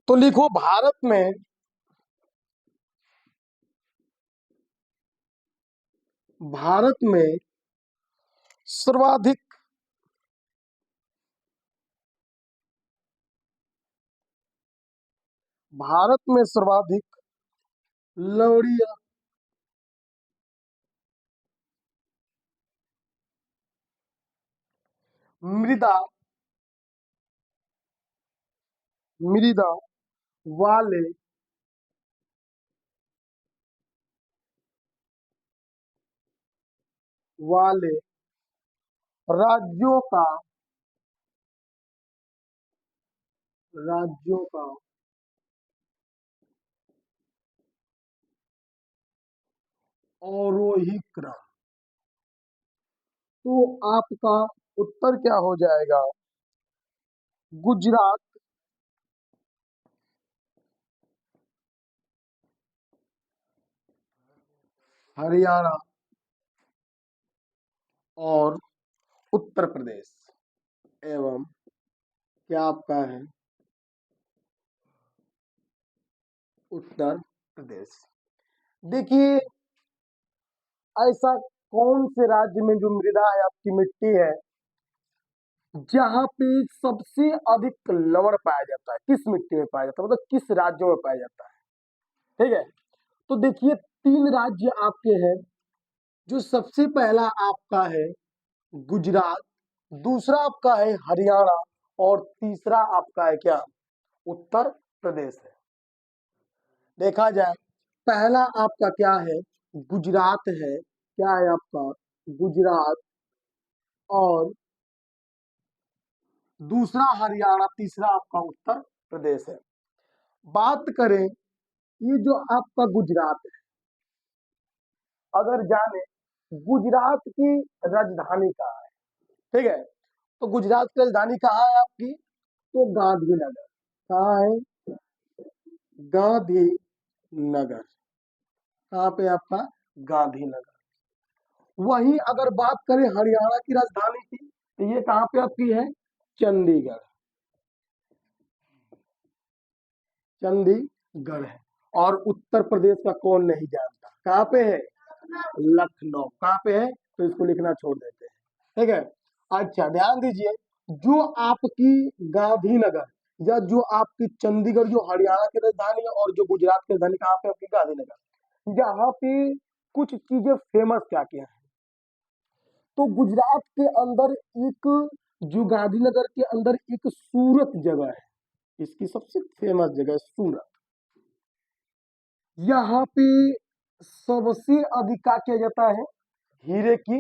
तो लिखो भारत में सर्वाधिक लवणीय मृदा मृदा वाले वाले राज्यों का राज्यों का आरोही क्रम। तो आपका उत्तर क्या हो जाएगा? गुजरात, हरियाणा और उत्तर प्रदेश एवं क्या आपका है? उत्तर प्रदेश। देखिए, ऐसा कौन से राज्य में जो मृदा है आपकी मिट्टी है जहां पे सबसे अधिक लवण पाया जाता है? किस मिट्टी में पाया जाता है, मतलब किस राज्यों में पाया जाता है? ठीक है, तो देखिए 3 राज्य आपके हैं। जो सबसे पहला आपका है गुजरात, दूसरा आपका है हरियाणा और तीसरा आपका है क्या? उत्तर प्रदेश है। देखा जाए, पहला आपका क्या है? गुजरात है। क्या है आपका? गुजरात। और दूसरा हरियाणा, तीसरा आपका उत्तर प्रदेश है। बात करें, ये जो आपका गुजरात है, अगर जाने गुजरात की राजधानी कहाँ है? ठीक है, तो गुजरात की राजधानी कहाँ है आपकी? तो गांधीनगर। कहाँ है? गांधीनगर। कहाँ पे आपका? गांधीनगर। वहीं अगर बात करें हरियाणा की राजधानी की, तो ये कहाँ पे आपकी है? चंडीगढ़। चंडीगढ़ है। और उत्तर प्रदेश का कौन नहीं जानता, कहाँ पे है? लखनऊ। कहाँ पे है? तो इसको लिखना छोड़ देते हैं। ठीक है, अच्छा ध्यान दीजिए, जो आपकी गांधीनगर या जो आपकी चंडीगढ़ जो हरियाणा की राजधानी है और जो गुजरात की राजधानी कहाँ पे आपकी? गांधीनगर। यहाँ पे कुछ चीजें फेमस क्या क्या है? तो गुजरात के अंदर एक, जो गांधीनगर के अंदर एक सूरत जगह है, इसकी सबसे फेमस जगह है सूरत। यहाँ पे सबसे अधिक क्या किया जाता है? हीरे की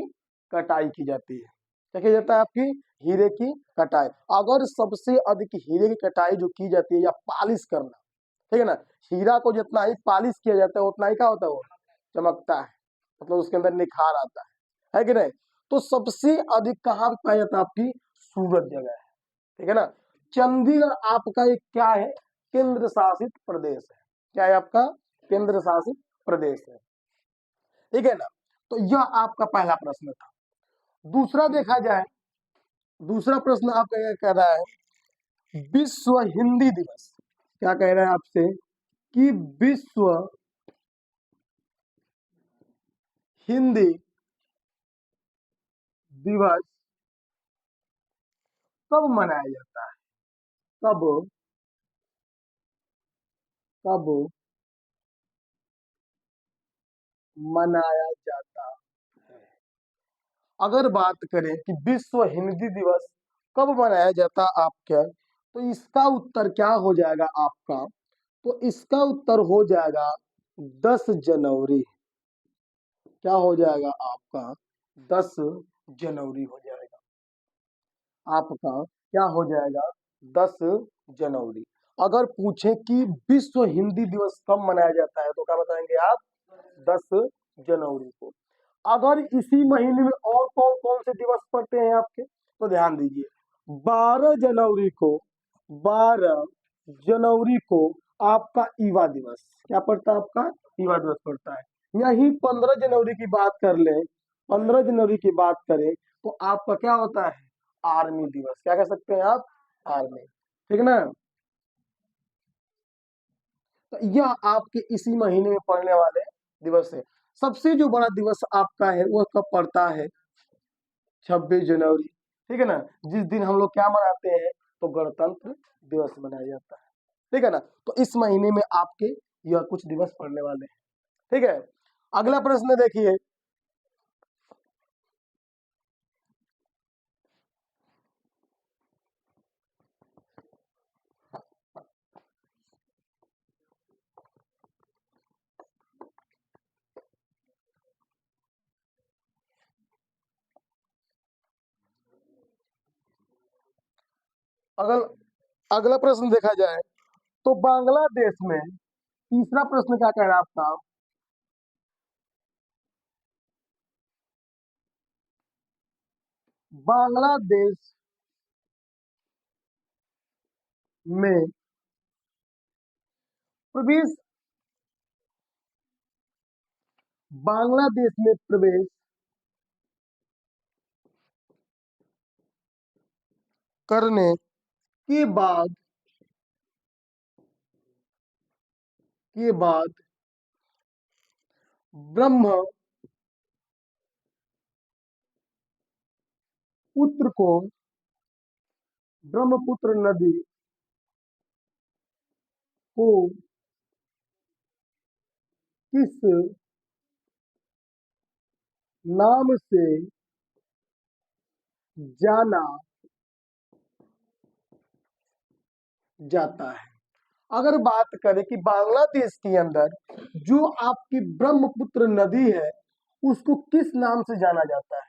कटाई की जाती है। क्या किया जाता है आपकी? हीरे की कटाई। अगर सबसे अधिक हीरे की कटाई जो की जाती है या पालिश करना, ठीक है ना, हीरा को जितना ही पालिश किया जाता है उतना ही क्या होता है? वो चमकता है, मतलब उसके अंदर निखार आता है कि नहीं? तो सबसे अधिक कहाँ पाया जाता है? आपकी सूरत जगह है। ठीक है ना। चंडीगढ़ आपका एक क्या है? केंद्र शासित प्रदेश है। क्या है आपका? केंद्र शासित प्रदेश है। ठीक है ना। तो यह आपका पहला प्रश्न था। दूसरा देखा जाए, दूसरा प्रश्न आपका क्या कह रहा है? विश्व हिंदी दिवस। क्या कह रहा है आपसे? कि विश्व हिंदी दिवस कब मनाया जाता है? कब कब मनाया जाता है? अगर बात करें कि विश्व हिंदी दिवस कब मनाया जाता आपका, तो इसका उत्तर क्या हो जाएगा आपका? तो इसका उत्तर हो जाएगा 10 जनवरी। क्या हो जाएगा आपका? 10 जनवरी हो जाएगा आपका। क्या हो जाएगा? 10 जनवरी। अगर पूछे कि विश्व हिंदी दिवस कब मनाया जाता है तो क्या बताएंगे आप? 10 जनवरी को। अगर इसी महीने में और कौन कौन से दिवस पड़ते हैं आपके, तो ध्यान दीजिए, 12 जनवरी को, 12 जनवरी को आपका युवा दिवस क्या पड़ता है? आपका युवा दिवस पड़ता है। यही 15 जनवरी की बात कर लें, 15 जनवरी की बात करें तो आपका क्या होता है? आर्मी दिवस। क्या कह सकते हैं आप? आर्मी। ठीक ना। तो यह आपके इसी महीने में पड़ने वाले दिवस है। सबसे जो बड़ा दिवस आपका है वह कब पड़ता है? 26 जनवरी, ठीक है ना, जिस दिन हम लोग क्या मनाते हैं? तो गणतंत्र दिवस मनाया जाता है, ठीक है ना। तो इस महीने में आपके यह कुछ दिवस पड़ने वाले हैं, ठीक है। अगला प्रश्न देखिए, अगर अगला प्रश्न देखा जाए तो बांग्लादेश में, तीसरा प्रश्न क्या कह रहा है आपका? बांग्लादेश में प्रवेश, बांग्लादेश में प्रवेश करने के बाद, ब्रह्मपुत्र को, ब्रह्मपुत्र नदी को किस नाम से जाना जाता है? अगर बात करें कि बांग्लादेश के अंदर जो आपकी ब्रह्मपुत्र नदी है उसको किस नाम से जाना जाता है,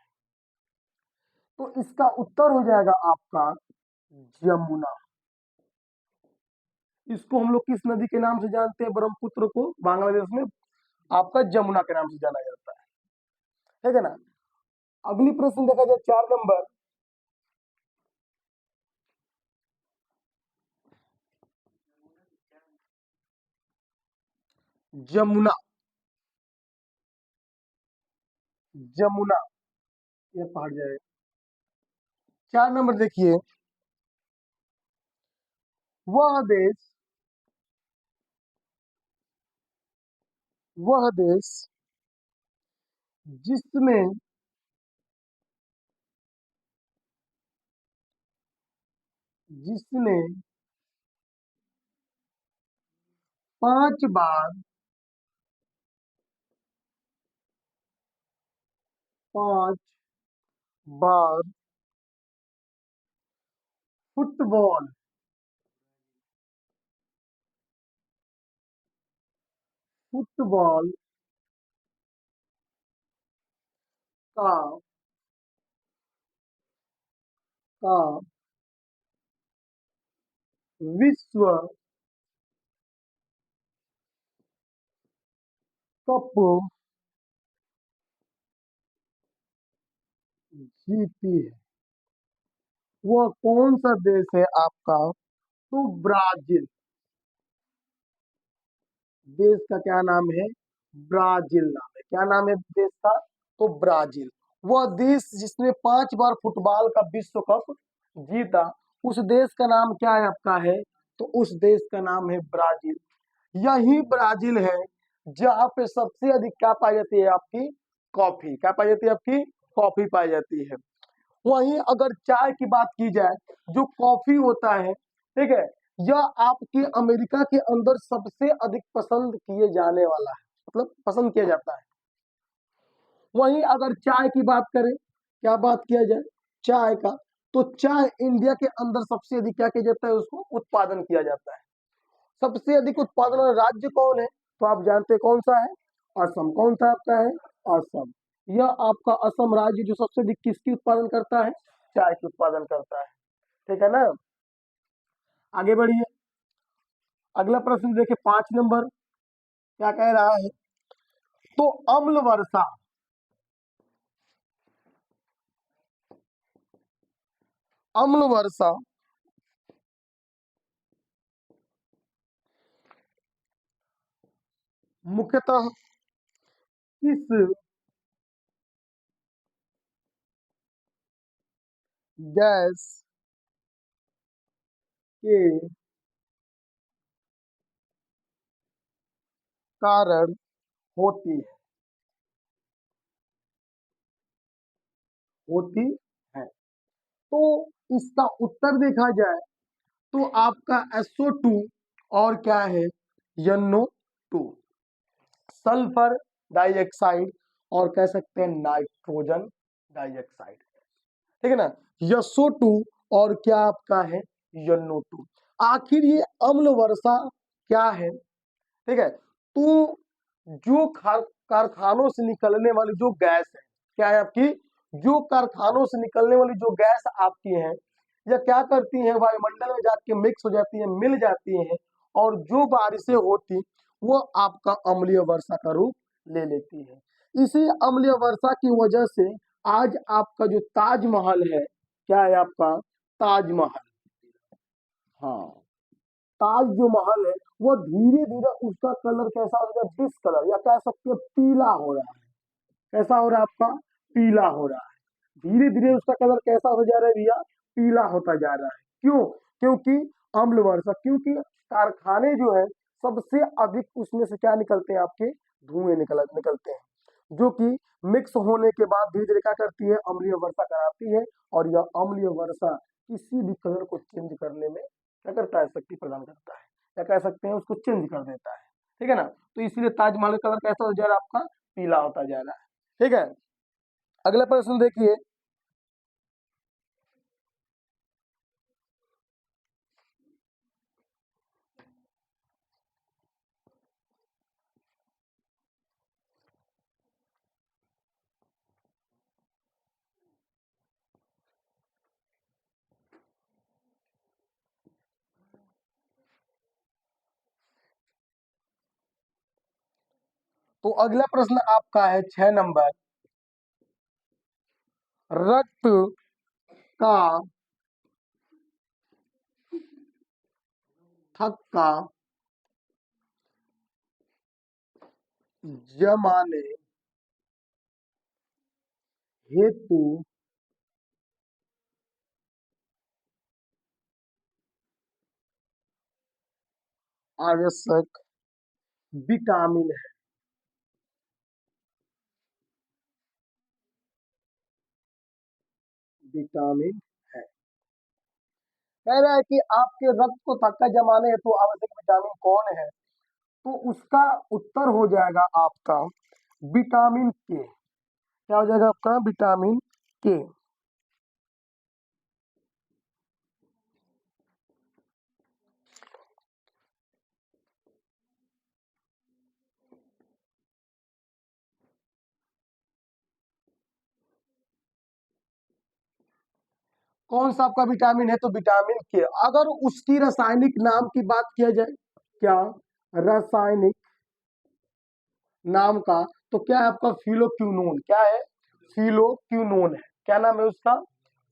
तो इसका उत्तर हो जाएगा आपका यमुना। इसको हम लोग किस नदी के नाम से जानते हैं? ब्रह्मपुत्र को बांग्लादेश में आपका जमुना के नाम से जाना जाता है, ठीक है ना। अगली प्रश्न देखा जाए 4 नंबर, जमुना, जमुना ये पढ़ जाए। 4 नंबर देखिए, वह देश, वह देश जिसमें, जिसने 5 बार, 5 बार फुटबॉल, फुटबॉल का, का विश्व कप जीती है, वह कौन सा देश है आपका? तो ब्राजील। देश का क्या नाम है? ब्राजील नाम है। क्या नाम है देश का? तो ब्राजील। वह देश जिसने 5 बार फुटबॉल का विश्व कप जीता, उस देश का नाम क्या है आपका? है तो उस देश का नाम है ब्राजील। यही ब्राजील है जहां पे सबसे अधिक क्या पाई जाती है? आपकी कॉफी। क्या पाई जाती है? आपकी कॉफी पाई जाती है। वहीं अगर चाय की बात की जाए, जो कॉफी होता है, ठीक है, यह आपके अमेरिका के अंदर सबसे अधिक पसंद किए जाने वाला है, मतलब पसंद किया जाता है। वहीं अगर चाय की बात करें, क्या बात किया जाए चाय का, तो चाय इंडिया के अंदर सबसे अधिक क्या किया जाता है? उसको उत्पादन किया जाता है। सबसे अधिक उत्पादन वाला राज्य कौन है? तो आप जानते हैं कौन सा है? असम। कौन सा आपका है? असम। यह आपका असम राज्य जो सबसे अधिक किसकी उत्पादन करता है? चाय की उत्पादन करता है, ठीक है ना। आगे बढ़िए, अगला प्रश्न देखिए 5 नंबर, क्या कह रहा है? तो अम्ल वर्षा, अम्ल वर्षा मुख्यतः किस गैस के कारण होती है। तो इसका उत्तर देखा जाए तो आपका SO2 और क्या है, NO2, सल्फर डाइऑक्साइड और कह सकते हैं नाइट्रोजन डाइऑक्साइड, ठीक है ना। SO2 और क्या आपका है, NO2। आखिर ये अम्ल वर्षा क्या है, ठीक है। तो जो कारखानों से निकलने वाली जो गैस है, क्या है आपकी, जो कारखानों से निकलने वाली जो गैस आपकी है, या क्या करती हैं, वायुमंडल में जाके मिक्स हो जाती है, मिल जाती हैं, और जो बारिशें होती वो आपका अम्लीय वर्षा का रूप ले लेती है। इसी अम्लीय वर्षा की वजह से आज आपका जो ताजमहल है, क्या है आपका ताजमहल, हाँ, ताज जो महल है वो धीरे धीरे उसका कलर कैसा हो रहा है, डिसकलर, या कह सकते हैं पीला हो रहा है। कैसा हो रहा है आपका, पीला हो रहा है। धीरे धीरे उसका कलर कैसा हो जा रहा है भैया, पीला होता जा रहा है। क्यों, क्योंकि अम्ल वर्षा, क्योंकि कारखाने जो है सबसे अधिक उसमें से क्या निकलते हैं, आपके धुएं निकलते हैं, जो कि मिक्स होने के बाद धीरे धीरे क्या करती है, अम्लीय वर्षा कराती है। और यह अम्लीय वर्षा किसी भी कलर को चेंज करने में क्या करता है, शक्ति प्रदान करता है, या कह सकते हैं उसको चेंज कर देता है, ठीक है ना। तो इसीलिए ताजमहल का कलर कैसा हो जा रहा है, आपका पीला होता जा रहा है, ठीक है। अगला प्रश्न देखिए, तो अगला प्रश्न आपका है 6 नंबर, रक्त का थक्का जमाने हेतु आवश्यक विटामिन है। विटामिन है, कह रहा है कि आपके रक्त को थक्का जमाने हेतु आवश्यक विटामिन कौन है, तो उसका उत्तर हो जाएगा आपका विटामिन के। क्या हो जाएगा आपका, विटामिन के। कौन सा आपका विटामिन है, तो विटामिन के। अगर उसकी रासायनिक नाम की बात किया जाए, क्या रासायनिक नाम का, तो क्या है आपका फिलोक्यूनोन, क्या है, फिलोक्यूनोन है। क्या नाम है उसका,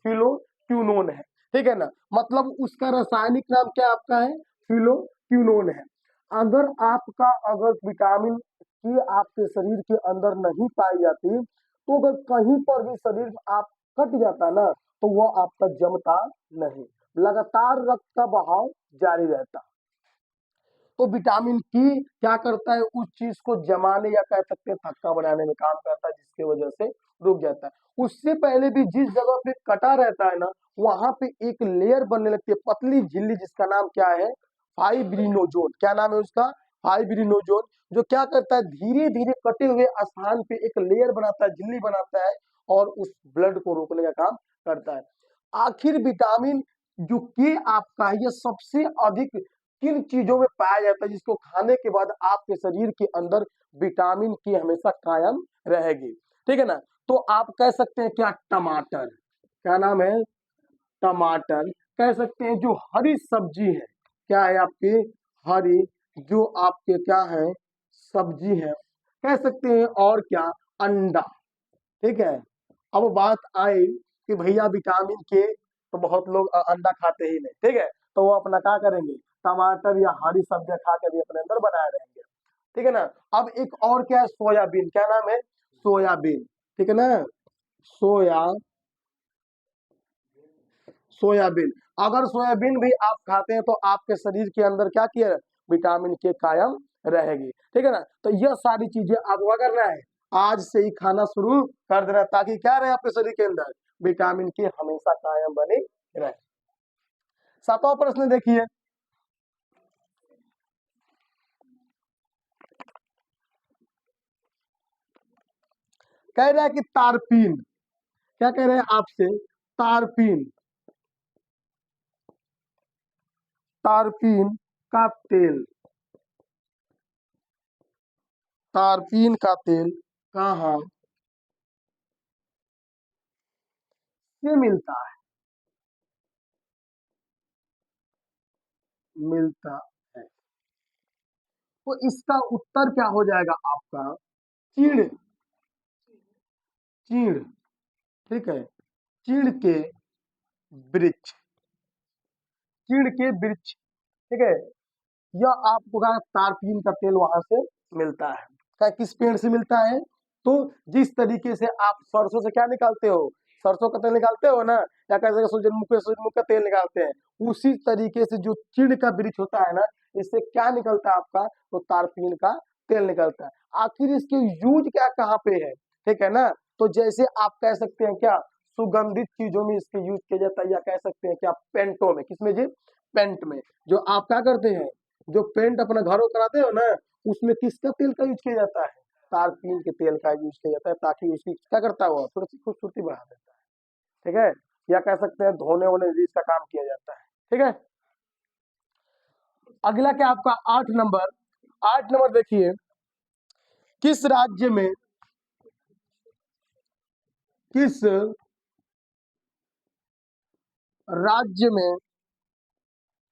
फिलोक्यूनोन है, ठीक है ना। मतलब उसका रासायनिक नाम क्या आपका है, फिलोक्यूनोन है। अगर आपका, अगर विटामिन की आपके शरीर के अंदर नहीं पाई जाती, तो अगर कहीं पर भी शरीर आप कट जाता ना, तो वह आपका जमता नहीं, लगातार रक्त का बहाव जारी रहता। तो विटामिन की क्या करता है, उस चीज को जमाने या कह सकते हैं थक्का बनाने में काम करता है, जिसकी वजह से रुक जाता है। उससे पहले भी जिस जगह पे कटा रहता है ना, वहां पे एक लेयर बनने लगती है, पतली झिल्ली, जिसका नाम क्या है, फाइब्रिनोजोन। क्या नाम है उसका, फाइब्रिनोजोन, जो क्या करता है, धीरे धीरे कटे हुए स्थान पे एक लेयर बनाता है, झिल्ली बनाता है, और उस ब्लड को रोकने का काम करता है। आखिर विटामिन जो के आपका है, ये सबसे अधिक किन चीजों में पाया जाता है, जिसको खाने के बाद आपके शरीर के अंदर विटामिन की हमेशा कायम रहेगी, ठीक है ना। तो आप कह सकते हैं क्या, टमाटर। क्या नाम है, टमाटर। कह सकते हैं जो हरी सब्जी है, क्या है आपकी हरी, जो आपके क्या है, सब्जी है, कह सकते हैं। और क्या, अंडा, ठीक है। अब बात आई कि भैया विटामिन के, तो बहुत लोग अंडा खाते ही नहीं, ठीक है, तो वो अपना क्या करेंगे, टमाटर या हरी सब्जियां खा के भी अपने अंदर बनाए रहेंगे, ठीक है ना। अब एक और क्या है, सोयाबीन। क्या नाम है, सोयाबीन, ठीक है ना, सोया सोयाबीन। अगर सोयाबीन भी आप खाते हैं तो आपके शरीर के अंदर क्या किया, विटामिन के कायम रहेगी। ठीक है ना, तो यह सारी चीजें आपको क्या करना है, आज से ही खाना शुरू कर देना, ताकि क्या रहे आपके शरीर के अंदर, विटामिन के हमेशा कायम बने रहे। सातवां प्रश्न देखिए, कह रहा है कि तारपीन, क्या कह रहे हैं आपसे, तारपीन, तारपीन का तेल, तारपीन का तेल कहाँ से मिलता है, मिलता है। तो इसका उत्तर क्या हो जाएगा आपका, चीड़, चीड़। ठीक है, चीड़ के वृक्ष, चीड़ के वृक्ष। ठीक है, यह आपको क्या, तारपीन का तेल वहां से मिलता है। क्या किस पेड़ से मिलता है, तो जिस तरीके से आप सरसों से क्या निकालते हो, सरसों का तेल निकालते हो ना, या कह सकते सूरजमुख का तेल निकालते हैं, उसी तरीके से जो चीड़ का वृक्ष होता है ना, इससे क्या निकलता है आपका, तो तारपीन का तेल निकलता है। आखिर इसके यूज क्या कहाँ पे है, ठीक है ना, तो जैसे आप कह सकते हैं क्या, सुगंधित चीजों में इसके यूज किया जाता है, या कह सकते हैं क्या, पेंटों में, किसमें जी, पेंट में। जो आप क्या करते हैं, जो पेंट अपना घरों कराते हो ना, उसमें किसका तेल का यूज किया जाता है, तारपीन के तेल का यूज किया जाता है, ताकि उसकी क्या करता है, वो थोड़ी सी खूबसूरती बढ़ा देता है। ठीक है, या कह सकते हैं धोने वोने भी इसका काम किया जाता है। ठीक है, अगला क्या आपका 8 नंबर, 8 नंबर देखिए, किस राज्य में, किस राज्य में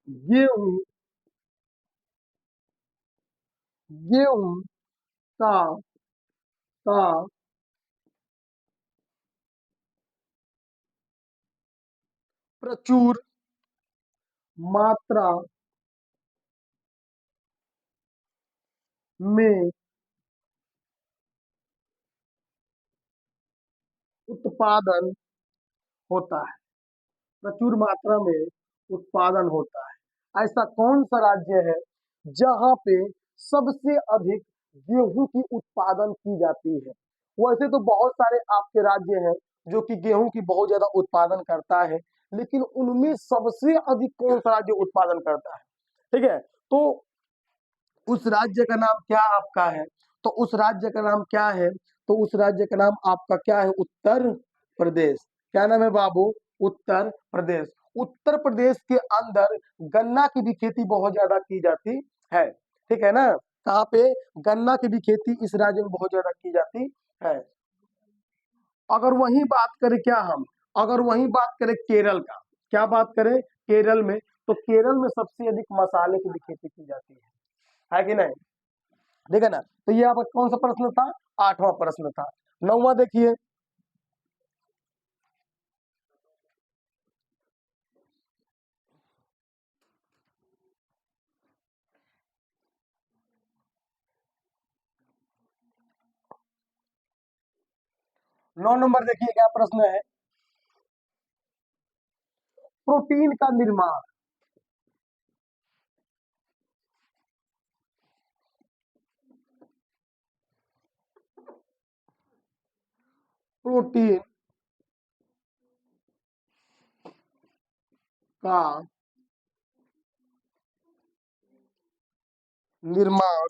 गेहूं, गेहूं का का प्रचुर मात्रा में उत्पादन होता है, प्रचुर मात्रा में उत्पादन होता है। ऐसा कौन सा राज्य है जहां पे सबसे अधिक गेहूं की उत्पादन की जाती है। वैसे तो बहुत सारे आपके राज्य हैं जो कि गेहूं की बहुत ज्यादा उत्पादन करता है, लेकिन उनमें सबसे अधिक कौन सा राज्य उत्पादन करता है, ठीक है, तो उस राज्य का नाम क्या आपका है, तो उस राज्य का नाम क्या है, तो उस राज्य का नाम आपका क्या है, उत्तर प्रदेश। क्या नाम है बाबू, उत्तर प्रदेश। उत्तर प्रदेश के अंदर गन्ना की भी खेती बहुत ज्यादा की जाती है। ठीक है ना, कहाँ पे, गन्ना की भी खेती इस राज्य में बहुत ज्यादा की जाती है। अगर वही बात करें क्या हम, अगर वही बात करें केरल का, क्या बात करें केरल में, तो केरल में सबसे अधिक मसाले की भी खेती की जाती है कि नहीं। ठीक है ना, तो ये आपका कौन सा प्रश्न था, 8वां प्रश्न था। 9वां देखिए, 9 नंबर देखिए क्या प्रश्न है, प्रोटीन का निर्माण, प्रोटीन का निर्माण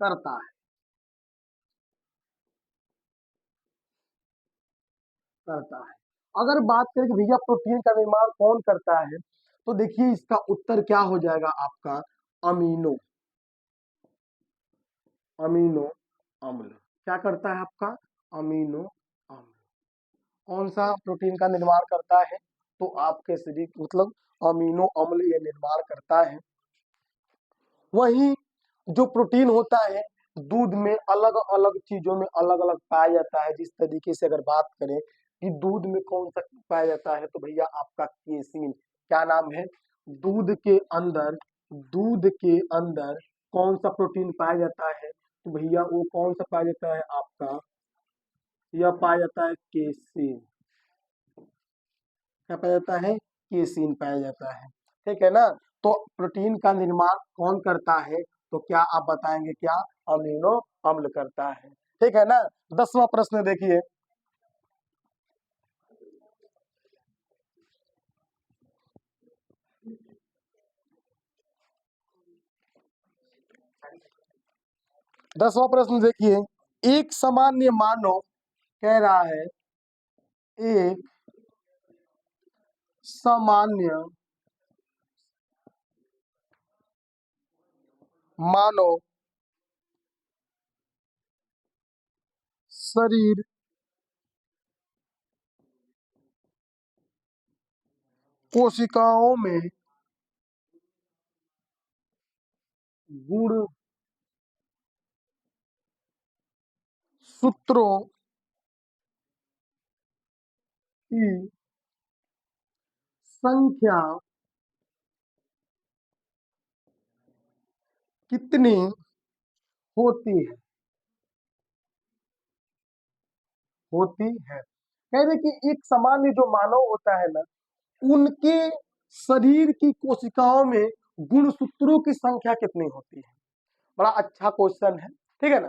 करता है, करता है। अगर बात करें कि भैया प्रोटीन का निर्माण कौन करता है, तो देखिए इसका उत्तर क्या हो जाएगा आपका, अमीनो, अमीनो अम्ल। क्या करता है आपका, अमीनो अम्ल। कौन सा प्रोटीन का निर्माण करता है, तो आपके शरीर मतलब अमीनो अम्ल ये निर्माण करता है। वही जो प्रोटीन होता है दूध में अलग अलग चीजों में अलग अलग पाया जाता है। जिस तरीके से अगर बात करें कि दूध में कौन सा पाया जाता है, तो भैया आपका केसीन। क्या नाम है, दूध के अंदर, दूध के अंदर कौन सा प्रोटीन पाया जाता है, तो भैया वो कौन सा पाया जाता है आपका, यह पाया जाता है केसीन। क्या पाया जाता है, केसीन पाया जाता है। ठीक है ना, तो प्रोटीन का निर्माण कौन करता है, तो क्या आप बताएंगे क्या अमीनो अम्ल करता है। ठीक है ना। 10वां प्रश्न देखिए, दसवां प्रश्न देखिए, एक सामान्य मानव कह रहा है, एक सामान्य मानव शरीर कोशिकाओं में गुण सूत्रों की संख्या कितनी होती है, होती है। कह रहे कि एक सामान्य जो मानव होता है ना, उनके शरीर की कोशिकाओं में गुणसूत्रों की संख्या कितनी होती है। बड़ा अच्छा क्वेश्चन है, ठीक है ना।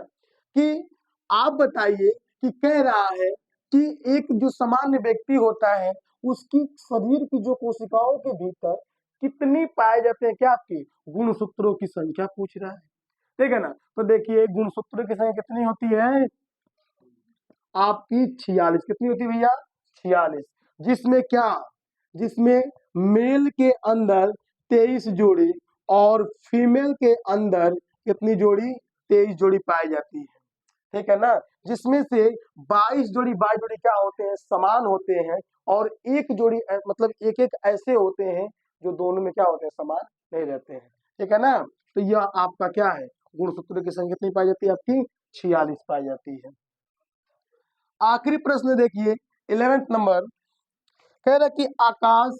कि आप बताइए कि कह रहा है कि एक जो सामान्य व्यक्ति होता है उसकी शरीर की जो कोशिकाओं के भीतर कितनी पाए जाते हैं, क्या आपकी गुणसूत्रों की संख्या पूछ रहा है। ठीक है ना। तो देखिए गुणसूत्रों की संख्या कितनी होती है आपकी 46। कितनी होती है भैया 46। जिसमें क्या, जिसमें मेल के अंदर 23 जोड़ी और फीमेल के अंदर कितनी जोड़ी 23 जोड़ी पाई जाती है। ठीक है ना। जिसमें से 22 जोड़ी क्या होते हैं समान होते हैं और एक जोड़ी मतलब एक एक ऐसे होते हैं जो दोनों में क्या होते हैं समान नहीं रहते हैं। ठीक है ना। तो यह आपका क्या है गुणसूत्रों की संख्या कितनी पाई जाती है आपकी 46 पाई जाती है। आखिरी प्रश्न देखिए 11th नंबर, कह रहा कि आकाश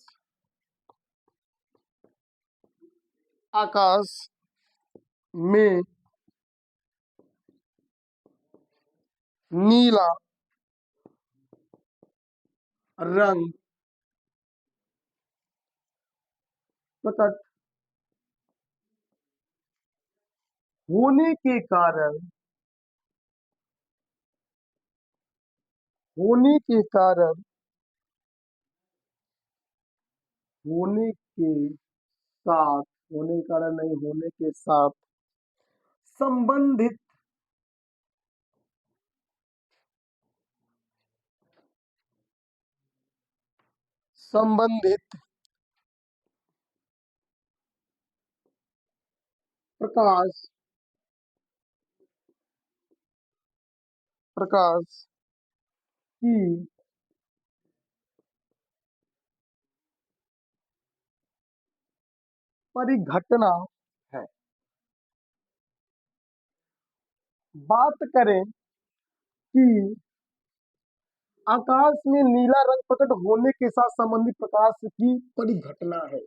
आकाश में नीला रंग प्रकट होने के कारण होने के कारण होने के साथ होने के कारण नहीं होने के साथ संबंधित संबंधित प्रकाश प्रकाश की परिघटना है। बात करें कि आकाश में नीला रंग प्रकट होने के साथ संबंधित प्रकाश की परिघटना है।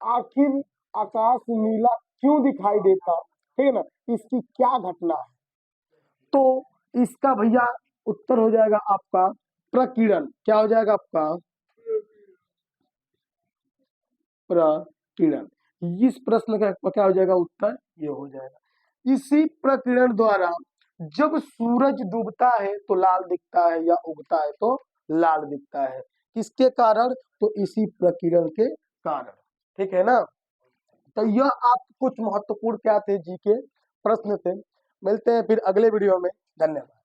आखिर आकाश नीला क्यों दिखाई देता, ठीक है ना, इसकी क्या घटना है। तो इसका भैया उत्तर हो जाएगा आपका प्रकीर्णन। क्या हो जाएगा आपका प्रकीर्णन। इस प्रश्न का क्या हो जाएगा उत्तर ये हो जाएगा। इसी प्रकीर्णन द्वारा जब सूरज डूबता है तो लाल दिखता है या उगता है तो लाल दिखता है। किसके कारण, तो इसी प्रकीर्णन के कारण। ठीक है ना। तो यह आप कुछ महत्वपूर्ण क्या थे जी के प्रश्न थे। मिलते हैं फिर अगले वीडियो में। धन्यवाद।